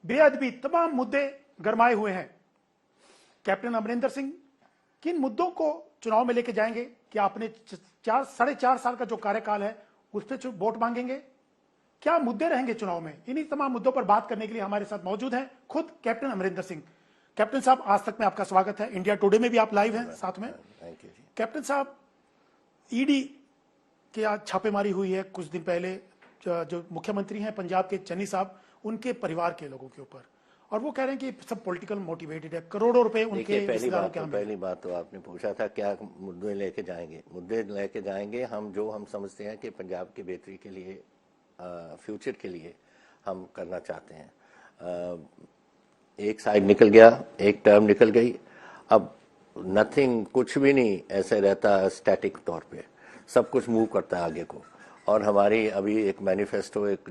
बेअदबी, तमाम मुद्दे गरमाए हुए हैं। कैप्टन अमरिंदर सिंह किन मुद्दों को चुनाव में लेके जाएंगे? क्या अपने 4.5 साल का जो कार्यकाल है उस पर वोट मांगेंगे? क्या मुद्दे रहेंगे चुनाव में? इन्हीं तमाम मुद्दों पर बात करने के लिए हमारे साथ मौजूद हैं खुद कैप्टन अमरिंदर सिंह। कैप्टन साहब, आज तक में आपका स्वागत है। इंडिया टुडे में भी आप लाइव हैं साथ में। कैप्टन साहब, ईडी की आज छापेमारी हुई है कुछ दिन पहले, जो मुख्यमंत्री हैं पंजाब के चन्नी साहब, उनके परिवार के लोगों के ऊपर, और वो कह रहे हैं कि सब पॉलिटिकल मोटिवेटेड है, करोड़ों रुपए उनके रिश्तेदारों के। पहली बात तो आपने पूछा था क्या मुद्दे लेके जाएंगे। मुद्दे लेके जाएंगे हम जो हम समझते हैं कि पंजाब की बेहतरी के लिए, फ्यूचर के लिए हम करना चाहते हैं। एक साइड निकल गया, एक टर्म निकल गई, अब नथिंग, कुछ भी नहीं ऐसे रहता स्टैटिक तौर पे, सब कुछ मूव करता है आगे को। और हमारी अभी एक मैनिफेस्टो, एक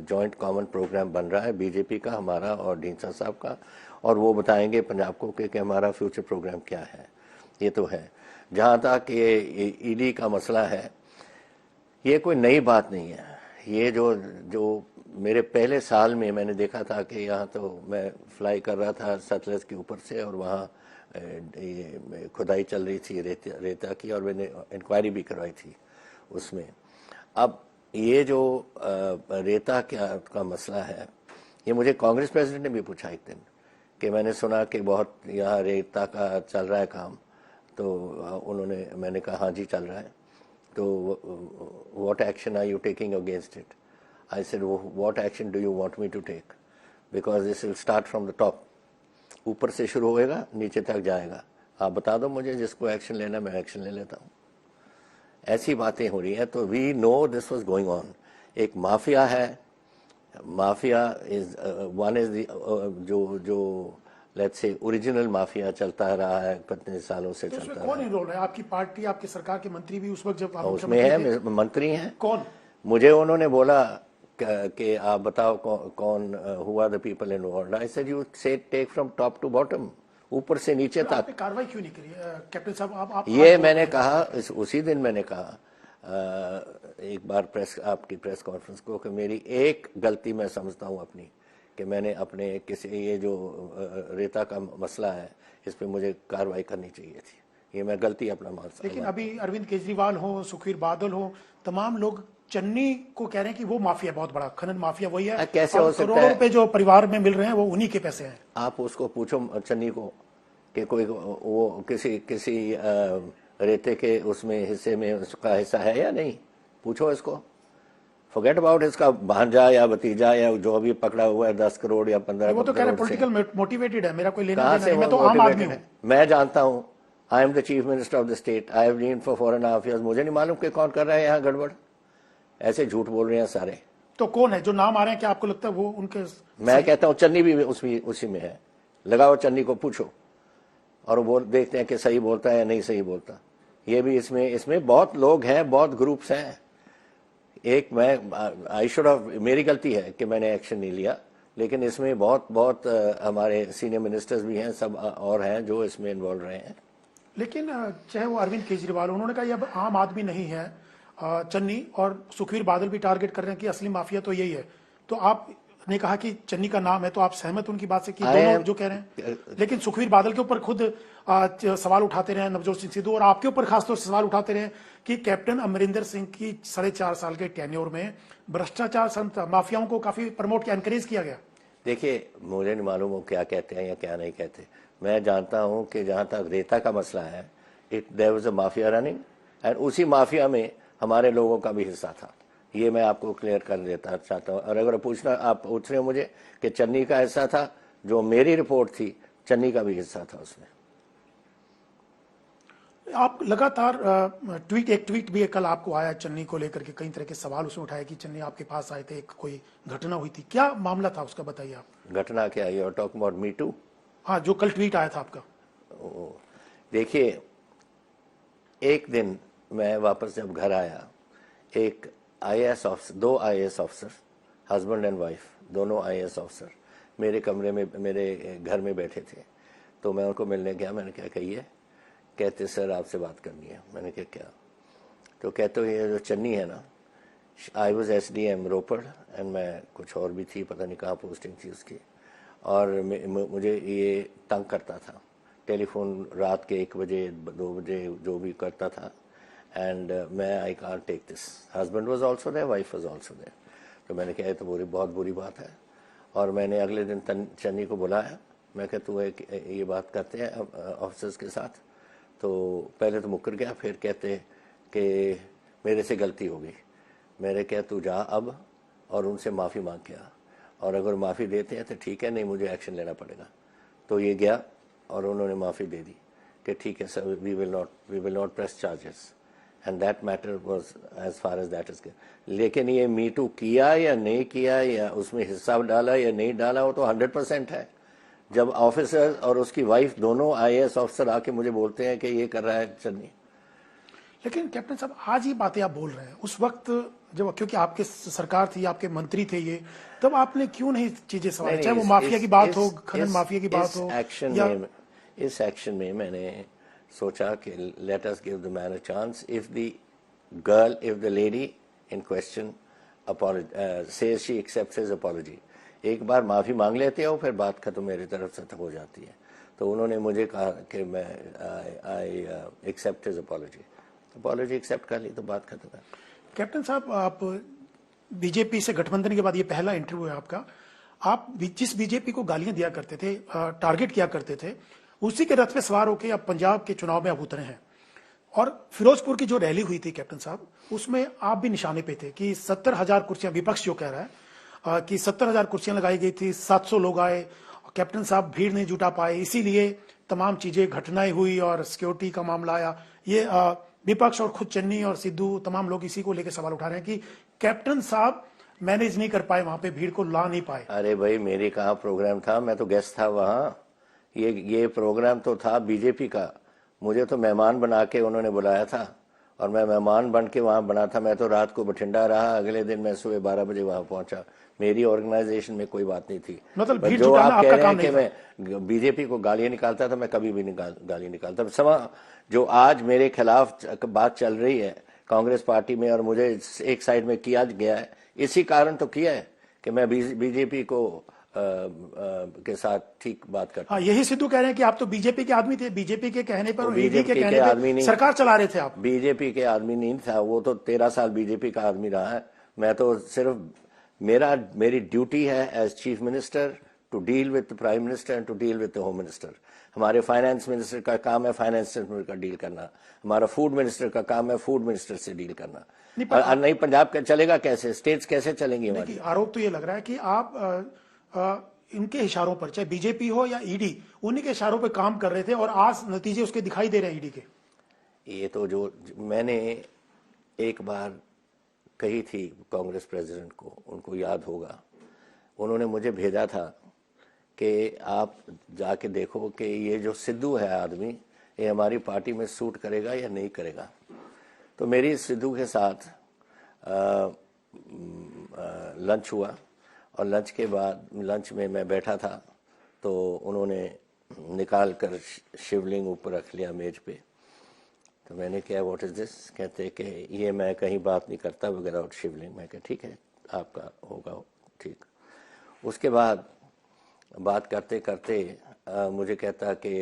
जॉइंट कॉमन प्रोग्राम बन रहा है बीजेपी का, हमारा और ढींसा साहब का, और वो बताएंगे पंजाब को कि हमारा फ्यूचर प्रोग्राम क्या है। ये तो है। जहाँ तक ये ईडी का मसला है, ये कोई नई बात नहीं है। ये जो मेरे पहले साल में मैंने देखा था कि यहाँ तो मैं फ्लाई कर रहा था सतलज के ऊपर से, और वहाँ ये खुदाई चल रही थी रेता की, और मैंने इंक्वायरी भी करवाई थी उसमें। अब ये जो रेता का मसला है, ये मुझे कांग्रेस प्रेसिडेंट ने भी पूछा एक दिन कि मैंने सुना कि बहुत यहाँ रेता का चल रहा है काम, तो मैंने कहा हाँ जी चल रहा है, तो what action are you taking against it? I said what action do you want me to take, because this will start from the top, ऊपर से शुरू होएगा नीचे तक जाएगा। आप बता दो मुझे, जिसको एक्शन लेना मैं एक्शन ले लेता हूँ। ऐसी बातें हो रही हैं, तो we know this was going on. एक माफिया है, माफिया इज वन इज जो लेट्स से ओरिजिनल माफिया चलता रहा है कितने सालों से, तो चलता रहा है। कौन इन्वॉल्व है? आपकी पार्टी, आपकी सरकार के मंत्री भी उस वक्त जब उसमें है, मंत्री हैं। कौन? मुझे उन्होंने बोला कि आप बताओ कौन हुआ the people involved. I said you say take from top to bottom, ऊपर से नीचे तक। आपने कार्रवाई क्यों नहीं करी कैप्टन साहब? आप ये मैंने कहा, उसी दिन मैंने कहा एक बार आपकी प्रेस कॉन्फ्रेंस को, कि मेरी एक गलती मैं समझता हूँ अपनी, कि मैंने अपने किसी ये जो रेता का मसला है इस पे मुझे कार्रवाई करनी चाहिए थी। ये मैं गलती अपना मान सकता। लेकिन अभी अरविंद केजरीवाल हो, सुखबीर बादल हो, तमाम लोग चन्नी को कह रहे हैं कि वो माफिया बहुत बड़ा खनन माफिया वही है। कैसे हो सकता है? करोड़ों रुपए जो परिवार में मिल रहे हैं वो उन्हीं के पैसे हैं। आप उसको पूछो चन्नी को कि कोई वो किसी रेते के उसमें हिस्से में उसका हिस्सा है या नहीं, पूछो इसको। फॉरगेट अबाउट इसका भांजा या भतीजा या जो अभी पकड़ा हुआ है 10 करोड़ या 15 करोड़। वो तो कह रहे पॉलिटिकल मोटिवेटेड है, मेरा कोई लेना कहां देना से नहीं, मैं तो आम आदमी हूं। मैं जानता हूं, I am the chief minister of the state, I have been for 4.5 years। मुझे नहीं मालूम कि कौन कर रहा है यहाँ गड़बड़। ऐसे झूठ बोल रहे हैं सारे। तो कौन है जो नाम आ रहे हैं? क्या आपको लगता है वो उनके? मैं कहता हूँ चन्नी भी उसी में है। लगाओ चन्नी को, पूछो, और वो देखते हैं कि सही बोलता है या नहीं सही बोलता। ये भी इसमें बहुत लोग हैं, बहुत ग्रुप्स हैं। एक मैं आई शुड हैव, मेरी गलती है कि मैंने एक्शन नहीं लिया, लेकिन इसमें बहुत हमारे सीनियर मिनिस्टर्स भी हैं, सब और हैं जो इसमें इन्वॉल्व रहे हैं। लेकिन चाहे वो अरविंद केजरीवाल, उन्होंने कहा ये अब आम आदमी नहीं है चन्नी, और सुखबीर बादल भी टारगेट कर रहे हैं कि असली माफिया तो यही है। तो आपने कहा कि चन्नी का नाम है, तो आप सहमत उनकी बात से कि दोनों जो कह रहे हैं? लेकिन सुखबीर बादल के ऊपर खुद सवाल उठाते रहे नवजोत सिंह सिद्धू, और आपके ऊपर खासतौर से सवाल उठाते रहे कि कैप्टन अमरिंदर सिंह की 4.5 साल के टेन्योर में भ्रष्टाचार, माफियाओं को काफी प्रमोट किया, एनकरेज किया गया। देखिए, मुझे नहीं मालूम वो क्या कहते हैं या क्या नहीं कहते। मैं जानता हूं कि जहां तक रेता का मसला है, there was a mafia running, and उसी माफिया में हमारे लोगों का भी हिस्सा था। ये मैं आपको क्लियर कर देता चाहता हूँ। और अगर आप पूछ रहे हो मुझे कि चन्नी का हिस्सा था, जो मेरी रिपोर्ट थी, चन्नी का भी हिस्सा था उसमें। आप लगातार एक ट्वीट भी कल आपको आया चन्नी को लेकर के, कई तरह के सवाल उसमें उठाए कि चन्नी आपके पास आए थे, एक कोई घटना हुई थी, क्या मामला था उसका, बताइए आप। घटना क्या? You are talking about me too? हाँ, जो कल ट्वीट आया था आपका। देखिए, एक दिन मैं वापस जब घर आया, एक IAS officer, 2 IAS officer, husband and wife, दोनों IAS ऑफिसर मेरे कमरे में, मेरे घर में बैठे थे। तो मैं उनको मिलने गया। मैंने क्या कहिए? कहते सर आपसे बात करनी है। मैंने कहा क्या? तो कहते ये जो चन्नी है ना, I was SDM Ropar and मैं कुछ और भी थी, पता नहीं कहाँ पोस्टिंग थी उसकी, और मुझे ये तंग करता था, टेलीफोन रात के 1 बजे 2 बजे जो भी करता था, एंड मैं I can't take this. Husband was also there, wife was also there. तो मैंने कहा तो बहुत बुरी बात है, और मैंने अगले दिन चन्नी को बुलाया, मैं कहा तू ये बात करते हैं ऑफिसर्स के साथ। तो पहले तो मुकर गया, फिर कहते कि मेरे से गलती हो गई। मेरे कहा तू जा अब और उनसे माफ़ी मांग के आ, और अगर माफ़ी देते हैं तो ठीक है, नहीं मुझे एक्शन लेना पड़ेगा। तो ये गया और उन्होंने माफ़ी दे दी कि ठीक है sir, we will not press charges, and that matter was as far as that is. लेकिन ये मी टू किया या नहीं किया, या उसमें हिस्सा डाला या नहीं डाला, वो तो 100% है। जब ऑफिसर और उसकी वाइफ दोनों IAS ऑफिसर आके मुझे बोलते हैं कि ये कर रहा है चन्नी। लेकिन कैप्टन साहब आज ये बातें आप बोल रहे हैं, उस वक्त जब, क्योंकि आपके सरकार थी, आपके मंत्री थे ये, तब आपने क्यों नहीं चीजें सवाल, चाहे वो माफिया की बात हो, खनन माफिया की बात हो, इस एक्शन में मैंने सोचा कि let us give the man a chance. If the lady in question says she accepts his apology, एक बार माफी मांग लेते हो, फिर बात खत्म मेरी तरफ से हो जाती है। तो उन्होंने मुझे कहा कि मैं I accept his apology accept कर ली, तो बात खत्म है। कैप्टन साहब, आप बीजेपी से गठबंधन के बाद ये पहला इंटरव्यू है आपका। आप जिस बीजेपी को गालियां दिया करते थे, टारगेट किया करते थे, उसी के रथ पे सवार होकर अब पंजाब के चुनाव में आप उतरे हैं। और फिरोजपुर की जो रैली हुई थी कैप्टन साहब, उसमें आप भी निशाने पे थे कि 70,000 कुर्सियां, विपक्ष जो कह रहा है कि 70,000 कुर्सियां लगाई गई थी, 700 लोग आए, कैप्टन साहब भीड़ नहीं जुटा पाए, इसीलिए तमाम चीजें घटनाएं हुई और सिक्योरिटी का मामला आया। ये विपक्ष और खुद चन्नी और सिद्धू तमाम लोग इसी को लेकर सवाल उठा रहे हैं कि कैप्टन साहब मैनेज नहीं कर पाए, वहां पे भीड़ को ला नहीं पाए। अरे भाई, मेरे कहाँ प्रोग्राम था, मैं तो गेस्ट था वहां। ये प्रोग्राम तो था बीजेपी का, मुझे तो मेहमान बना के उन्होंने बुलाया था, और मैं मेहमान बन के वहां बना था। मैं तो रात को बठिंडा रहा, अगले दिन मैं सुबह 12 बजे वहां पहुंचा। मेरी ऑर्गेनाइजेशन में कोई बात नहीं थी। मतलब भीड़ जो आप कह रहे हैं कि मैं बीजेपी को गालियां निकालता था, मैं कभी भी गाली निकालता। जो आज मेरे खिलाफ बात चल रही है कांग्रेस पार्टी में, और मुझे एक साइड में किया गया है, इसी कारण तो किया है कि मैं बीजेपी को के साथ ठीक बात करता। हाँ, यही सिद्धू कह रहे हैं कि आप तो बीजेपी के आदमी थे, बीजेपी के कहने पर, बीजेपी के कहने पे सरकार चला रहे थे आप। बीजेपी के आदमी नहीं था, वो तो 13 साल बीजेपी का आदमी रहा है। मैं तो सिर्फ मेरी ड्यूटी है as chief minister to deal with the prime minister and to deal with the home minister. हमारे फाइनेंस मिनिस्टर का काम है फाइनेंस मिनिस्टर का डील करना, हमारा फूड मिनिस्टर का काम है फूड मिनिस्टर से डील करना। नहीं पंजाब का चलेगा कैसे, स्टेट्स कैसे चलेंगी हमारी? आरोप तो ये लग रहा है कि आप इनके इशारों पर, चाहे बीजेपी हो या ईडी, उन्हीं के इशारों पर काम कर रहे थे, और आज नतीजे उसके दिखाई दे रहे हैं ईडी के। ये तो जो मैंने एक बार कही थी कांग्रेस प्रेसिडेंट को, उनको याद होगा, उन्होंने मुझे भेजा था कि आप जाके देखो कि ये जो सिद्धू है आदमी, ये हमारी पार्टी में सूट करेगा या नहीं करेगा। तो मेरी सिद्धू के साथ लंच हुआ, और लंच के बाद, लंच में मैं बैठा था, तो उन्होंने निकाल कर शिवलिंग ऊपर रख लिया मेज पे। तो मैंने कहा व्हाट इज दिस? कहते कि ये मैं कहीं बात नहीं करता विदाउट शिवलिंग। मैं कहा ठीक है, आपका होगा ठीक। उसके बाद बात करते करते मुझे कहता कि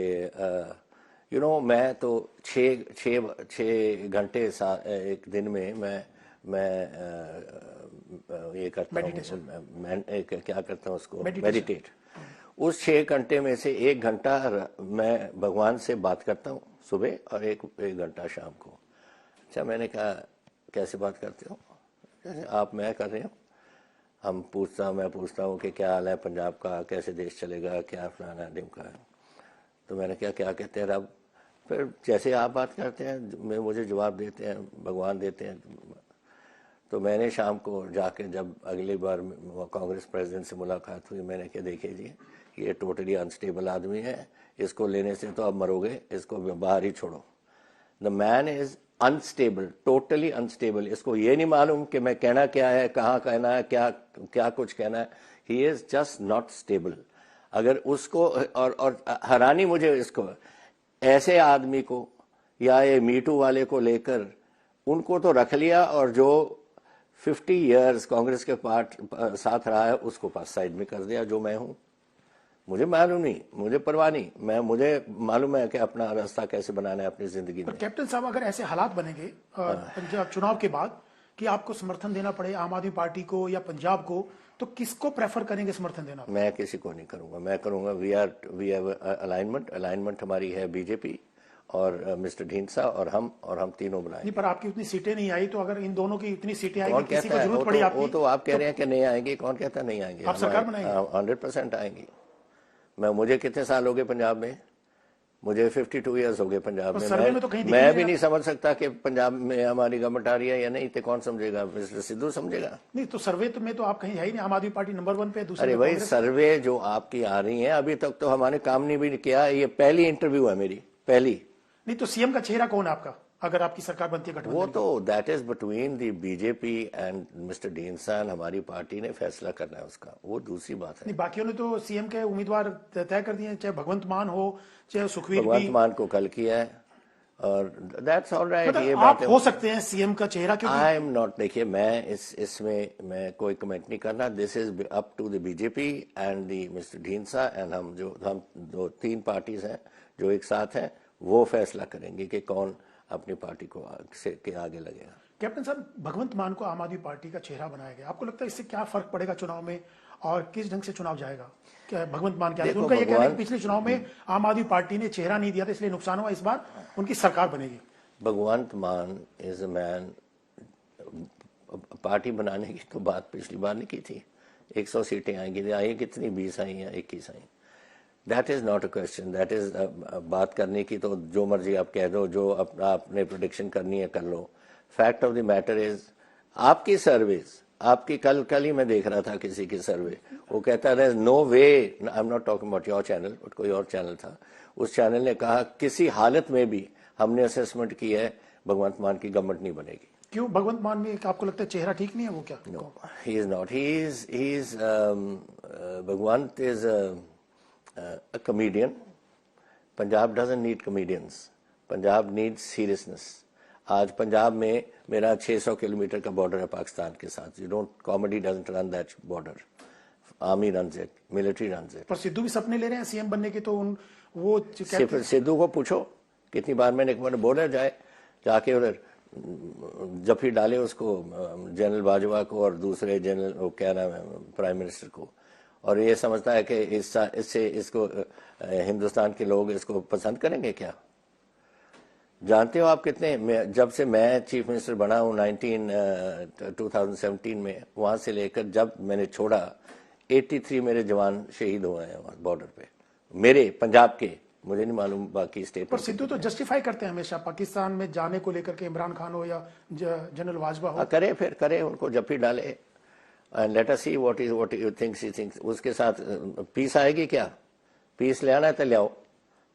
यू नो, मैं तो 6 घंटे एक दिन में मैं ये करता हूँ, क्या करता हूँ उसको, मेडिटेट। उस 6 घंटे में से 1 घंटा मैं भगवान से बात करता हूँ सुबह, और एक घंटा शाम को। अच्छा, मैंने कहा कैसे बात करते हो? जैसे आप मैं कर रहे हो, मैं पूछता हूँ कि क्या हाल है पंजाब का, कैसे देश चलेगा, क्या फलाना ढिमका है। तो मैंने क्या कहते हैं रब, फिर जैसे आप बात करते हैं मुझे जवाब देते हैं, भगवान देते हैं। तो मैंने शाम को जाके, जब अगली बार कांग्रेस प्रेसिडेंट से मुलाकात हुई, मैंने कहा देखिए जी, ये टोटली अनस्टेबल आदमी है, इसको लेने से तो अब मरोगे, इसको बाहर ही छोड़ो। The man is unstable, totally unstable. इसको ये नहीं मालूम कि मैं कहना क्या है, कहाँ कहना है, क्या कुछ कहना है। He is just not stable. अगर उसको, और हैरानी मुझे इसको, ऐसे आदमी को या ये मीटू वाले को लेकर, उनको तो रख लिया, और जो 50 ईयर्स कांग्रेस के साथ रहा है, उसको पास साइड में कर दिया। जो मैं हूं, मुझे मालूम नहीं, मुझे परवाह नहीं, मुझे मालूम है कि अपना रास्ता कैसे बनाना है अपनी जिंदगी में। कैप्टन साहब, अगर ऐसे हालात बनेंगे पंजाब चुनाव के बाद कि आपको समर्थन देना पड़े आम आदमी पार्टी को या पंजाब को, तो किसको प्रेफर करेंगे समर्थन देना? मैं किसी को नहीं करूंगा, मैं करूंगा वी हैव अलाइनमेंट हमारी है बीजेपी और मिस्टर ढींसा और हम तीनों बनाएंगे। नहीं, पर आपकी उतनी सीटें नहीं आई, तो अगर इन दोनों की इतनी सीटें कौन आएंगी, किसी को कहता है? जरूरत पड़ी आपकी, वो तो आप कह रहे हैं कि नहीं आएंगे, कौन कहता नहीं आएंगे? आप सरकार बनाएंगे? 100% आएंगी। मुझे कितने साल हो गए पंजाब में? मुझे 52 ईयर्स हो गए पंजाब में। सर्वे में तो कहीं मैं भी नहीं समझ सकता कि पंजाब में हमारी गवर्नमेंट आ रही है या नहीं, तो कौन समझेगा? मिस्टर सिद्धू समझेगा? नहीं, तो सर्वे में तो आप कहीं है ही नहीं, आम आदमी पार्टी नंबर 1 पे है, दूसरे अरे पे भाई, कांग्रेस। सर्वे जो आपकी आ रही है, अभी तक तो हमारे काम नहीं भी किया। ये पहली इंटरव्यू है मेरी, पहली। नहीं, तो सीएम का चेहरा कौन है आपका अगर आपकी सरकार बनती है वो गठबंधन? तो that is between the BJP and mister Dhindsa, हमारी पार्टी ने फैसला करना है उसका, वो दूसरी बात है। नहीं, बाकियों ने तो सीएम के उम्मीदवार तय कर दिए, चाहे भगवंत मान हो चाहे सुखवीर भगवंत भी। मान को कल किया है और दैट्स ऑल राइट। ये मतलब आप बात हो सकते हैं सीएम का चेहरा, क्योंकि आई एम नॉट, देखिए मैं इसमें मैं कोई कमेंट नहीं करना। This is up to the BJP and the mister Dhindsa and हम दो तीन पार्टीज हैं जो एक साथ हैं, वो फैसला करेंगे कि कौन अपनी पार्टी को के आगे लगेगा। कैप्टन साहब, भगवंत मान को आम आदमी पार्टी का चेहरा बनाया गया, आपको लगता है इससे क्या फर्क पड़ेगा चुनाव में और किस ढंग से चुनाव जाएगा? क्या भगवंत मान क्या देखो, उनका ये कहना है कि पिछले चुनाव में आम आदमी पार्टी ने चेहरा नहीं दिया था इसलिए नुकसान हुआ, इस बार उनकी सरकार बनेगी। भगवंत मान इज अ मैन, पार्टी बनाने की तो बात पिछली बार नहीं की थी। 100 सीटें आएंगी, आई कितनी? 20 आई या 21 आई? That is not a question, that is बात करने की तो जो मर्जी आप कह दो, जो आपने प्रोडिक्शन करनी है कर लो। Fact of the matter is आपकी सर्विस, आपकी कल ही मैं देख रहा था किसी की सर्वे, वो कहता है no way, I am not talking about your channel, but कोई और चैनल था, उस चैनल ने कहा किसी हालत में भी हमने असेसमेंट की है भगवंत मान की गवर्नमेंट नहीं बनेगी। क्यों भगवंत मान में आपको लगता है चेहरा ठीक नहीं है? वो क्या? No, he is not, he is Bhagwant is a comedian. Punjab doesn't need comedians. Punjab needs seriousness. आज पंजाब में मेरा 600 किलोमीटर का बॉर्डर है पाकिस्तान के साथ। Comedy doesn't run that border. Army runs it, military runs it. पर सिद्धू भी सपने ले रहे हैं सीएम बनने के, तो वो सिद्धू को पूछो कितनी बार मैंने बोला जाए, जाके उधर जफी डाले उसको, जनरल बाजवा को और दूसरे जनरल, वो क्या नाम है, प्राइम मिनिस्टर को, और ये समझता है कि इसको हिंदुस्तान के लोग इसको पसंद करेंगे क्या? जानते हो आप कितने, जब से मैं चीफ मिनिस्टर बना हूँ 2017 में, वहां से लेकर जब मैंने छोड़ा 83 मेरे जवान शहीद हुए हैं बॉर्डर पे, मेरे पंजाब के, मुझे नहीं मालूम बाकी स्टेट। पर सिद्धू तो जस्टिफाई करते हैं हमेशा पाकिस्तान में जाने को लेकर के, इमरान खान हो या जनरल बाजवा हो। करे, फिर करे, उनको जफी डाले and let us see what you think she thinks. उसके साथ पीस आएगी क्या? पीस ले आना है तो ले आओ,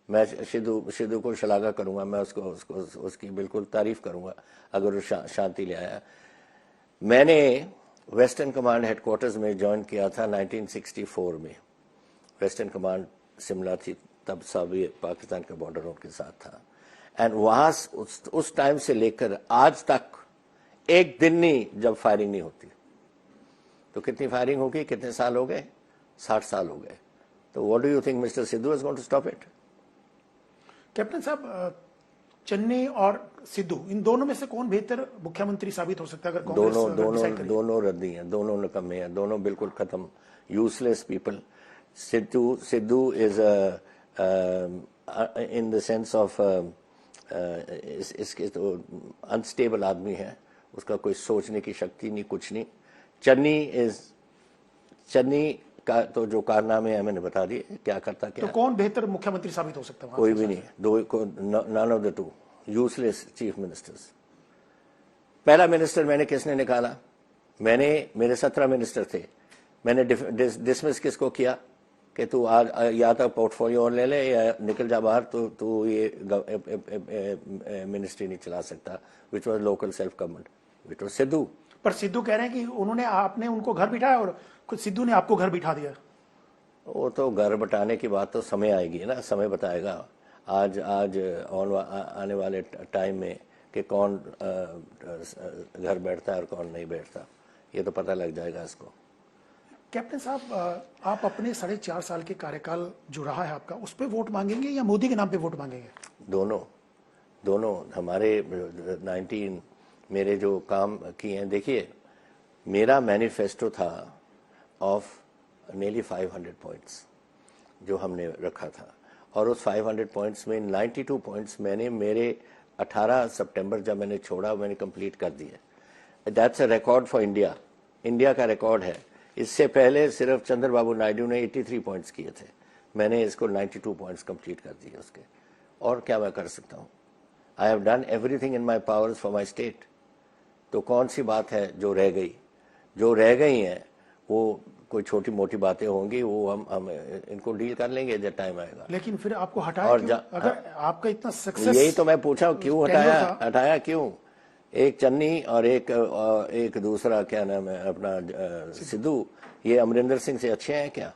मैं सिद्धू को शलाघा करूंगा, मैं उसकी बिल्कुल तारीफ करूंगा अगर वो शांति ले आया। मैंने वेस्टर्न कमांड हेडक्वार्टर्स में ज्वाइन किया था 1964 में। वेस्टर्न कमांड शिमला थी तब, सब ये पाकिस्तान का बॉर्डर उनके साथ था, एंड वहां उस टाइम से लेकर आज तक एक दिन नहीं जब फायरिंग नहीं होती। तो कितनी फायरिंग होगी, कितने साल हो गए? 60 साल हो गए। तो what do you think mister Sidhu is going to stop it? Captain साहब, चन्नी और सिद्धू, इन दोनों में से कौन बेहतर मुख्यमंत्री साबित हो सकता है अगर कांग्रेस दोनों रद्दी हैं, दोनों नकम्मे हैं, दोनों बिल्कुल खत्म, useless people. Sidhu is in the sense of इसके तो अनस्टेबल आदमी है, उसका कोई सोचने की शक्ति नहीं, कुछ नहीं। चन्नी का तो जो कारनामे हैं मैंने बता दिए, क्या करता क्या। तो कौन बेहतर मुख्यमंत्री साबित हो सकता है? कोई भी नहीं, none of the two, useless chief ministers. पहला मिनिस्टर मैंने किसने निकाला? मेरे 17 मिनिस्टर थे, मैंने डिसमिस किसको किया कि तू आज या तो पोर्टफोलियो और ले ले या निकल जा बाहर, तू ये मिनिस्ट्री नहीं चला सकता, which was local self government, which was Sidhu. पर सिद्धू कह रहे हैं कि आपने उनको घर बिठाया और खुद सिद्धू ने आपको घर बिठा दिया। वो तो घर बटाने की बात तो समय आएगी ना, समय बताएगा। आज आने वाले टाइम में कि कौन घर बैठता है और कौन नहीं बैठता, ये तो पता लग जाएगा इसको। कैप्टन साहब, आप अपने 4.5 साल के कार्यकाल जो रहा है आपका, उस पर वोट मांगेंगे या मोदी के नाम पे वोट मांगेंगे? दोनों हमारे 19 मेरे जो काम किए हैं, देखिए मेरा मैनिफेस्टो था ऑफ nearly 500 पॉइंट्स जो हमने रखा था, और उस 500 पॉइंट्स में 92 पॉइंट्स मैंने मेरे 18 सितंबर जब मैंने छोड़ा मैंने कंप्लीट कर दिया। That's a record for India, India का रिकॉर्ड है। इससे पहले सिर्फ चंद्रबाबू नायडू ने 83 पॉइंट्स किए थे, मैंने इसको 92 पॉइंट्स कंप्लीट कर दिए उसके। और क्या मैं कर सकता हूँ? I have done everything in my powers for my state. तो कौन सी बात है जो रह गई? जो रह गई हैं वो कोई छोटी मोटी बातें होंगी, वो हम इनको डील कर लेंगे जब टाइम आएगा। लेकिन फिर आपको हटाया क्यों? अगर आपका इतना सक्सेस, यही तो मैं पूछा क्यों हटाया क्यों? एक चन्नी और एक दूसरा क्या नाम है अपना सिद्धू, ये अमरिंदर सिंह से अच्छे हैं क्या?